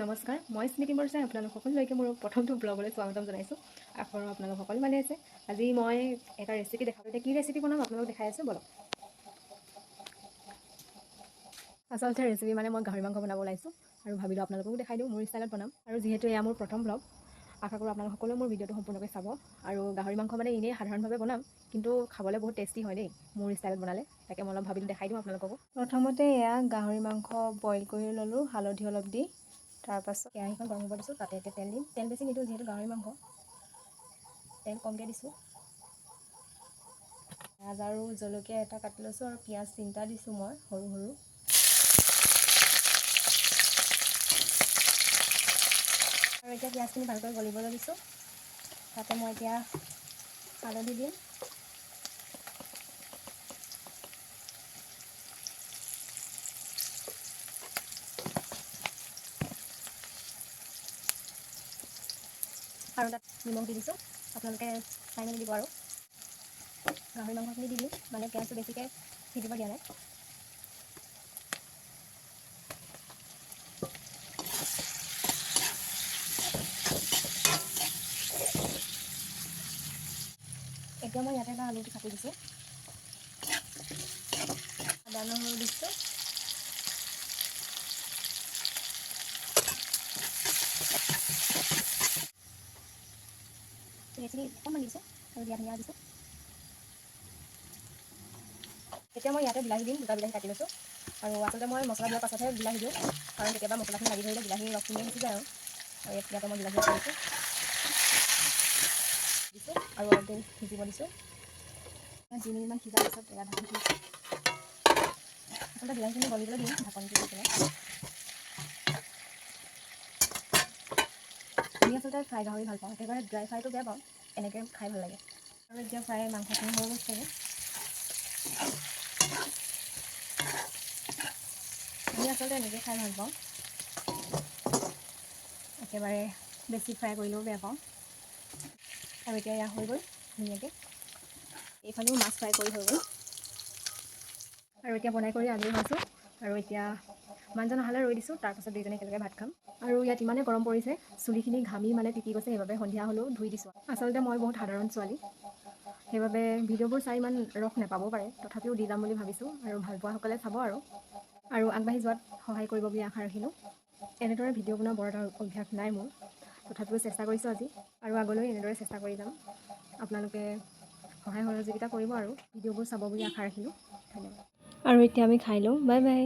নমস্কাৰ, মই স্মৃতি বৰচাই আপোনালোক সকলোলৈকে মোৰ প্ৰথমটো ব্লগলৈ স্বাগতম জনাইছোঁ। আশা কৰোঁ আপোনালোক সকলো ভালে আছে। আজি মই এটা ৰেচিপি দেখাওঁ। এতিয়া কি ৰেচিপি বনাম আপোনালোক দেখাই আছোঁ, বলক। আচলতে ৰেচিপি মানে মই গাহৰি মাংস বনাব ওলাইছোঁ আৰু ভাবিলোঁ আপোনালোককো দেখাই দিওঁ, মোৰ ষ্টাইলত বনাম। আৰু যিহেতু এয়া মোৰ প্ৰথম ব্লগ, আশা কৰোঁ আপোনালোক সকলোৱে মোৰ ভিডিঅ'টো সম্পূৰ্ণকৈ চাব। আৰু গাহৰি মাংস মানে এনেই সাধাৰণভাৱে বনাম, কিন্তু খাবলৈ বহুত টেষ্টি হয় দেই মোৰ ষ্টাইলত বনালে। তাকে মই অলপ ভাবিলোঁ দেখাই দিওঁ আপোনালোককো। প্ৰথমতে এয়া গাহৰি মাংস বইল কৰি ল'লোঁ হালধি অলপ দি। তাৰপাছত কেৰাহীখন গৰম হ'ব দিছোঁ, তাতে এতিয়া তেল দিম। তেল বেছি নিদিওঁ যিহেতু গাহৰি মাংস, তেল কমকৈ দিছোঁ। পিঁয়াজ আৰু জলকীয়া এটা কাটি লৈছোঁ আৰু পিঁয়াজ 3টা দিছোঁ মই সৰু সৰু। আৰু এতিয়া পিঁয়াজখিনি ভালকৈ গলিবলৈ দিছোঁ। তাতে মই এতিয়া হালধি দিম। আৰু তাত নিমখ দি দিছোঁ, আপোনালোকে চাই মেলি দিব। আৰু গাহৰি মাংসখিনি দি দিম, মানে পিঁয়াজটো বেছিকৈ সিজিব দিয়া নাই। এতিয়া মই ইয়াতে এটা আলুটো কাটি দিছোঁ, আদা নহৰু দিছোঁ, এইখিনি অকণমান দিছোঁ আৰু দিয়া ধনিয়া দিছোঁ। এতিয়া মই ইয়াতে বিলাহী দিম, 2টা বিলাহী কাটি লৈছোঁ। আৰু আচলতে মই মছলা দিয়াৰ পাছতহে বিলাহী দিওঁ, কাৰণ কেতিয়াবা মছলাখিনি লাগি ধৰিলে বিলাহীৰ ৰসখিনিয়ে গুচি যায়। আৰু ইয়াতে মই বিলাহী দিছোঁ আৰু অলপ দেৰি সিজিব দিছোঁ। 2 মিনিটমান সিজাৰ পাছত এয়া ঢাকি দিছোঁ। আচলতে বিলাহীখিনি গলিবলৈ দিম ঢাকনিটো দি পেলাই। আমি আচলতে ফ্ৰাই গাহৰি ভাল পাওঁ, একেবাৰে ড্ৰাই ফ্ৰাইটো বেয়া পাওঁ, এনেকৈ খাই ভাল লাগে। আৰু এতিয়া ফ্ৰাই মাংসখিনি হৈ গৈছে। আমি আচলতে এনেকৈ খাই ভাল পাওঁ, একেবাৰে বেছি ফ্ৰাই কৰিলেও বেয়া পাওঁ। আৰু এতিয়া এয়া হৈ গ'ল ধুনীয়াকৈ, এইফালেও মাছ ফ্ৰাই কৰি হৈ গ'ল। আৰু এতিয়া বনাই কৰি আজৰি হৈছোঁ। আৰু এতিয়া মানুহজন অহালৈ ৰৈ দিছোঁ, তাৰপাছত দুইজনে একেলগে ভাত খাম। আৰু ইয়াত ইমানেই গৰম পৰিছে, চুলিখিনি ঘামি মানে তিতি গৈছে, সেইবাবে সন্ধিয়া হ'লেও ধুই দিছোঁ। আচলতে মই বহুত সাধাৰণ ছোৱালী, সেইবাবে ভিডিঅ'বোৰ চাই ইমান ৰস নাপাবও পাৰে, তথাপিও দি যাম বুলি ভাবিছোঁ। আৰু ভাল পোৱাসকলে চাব আৰু আগবাঢ়ি যোৱাত সহায় কৰিব বুলি আশা ৰাখিলোঁ। এনেদৰে ভিডিঅ' বনোৱা বৰ এটা অভ্যাস নাই মোৰ, তথাপিও চেষ্টা কৰিছোঁ আজি, আৰু আগলৈ এনেদৰে চেষ্টা কৰি যাম। আপোনালোকে সহায় সহযোগিতা কৰিব আৰু ভিডিঅ'বোৰ চাব বুলি আশা ৰাখিলোঁ। ধন্যবাদ। আৰু এতিয়া আমি খাই লওঁ, বাই বাই।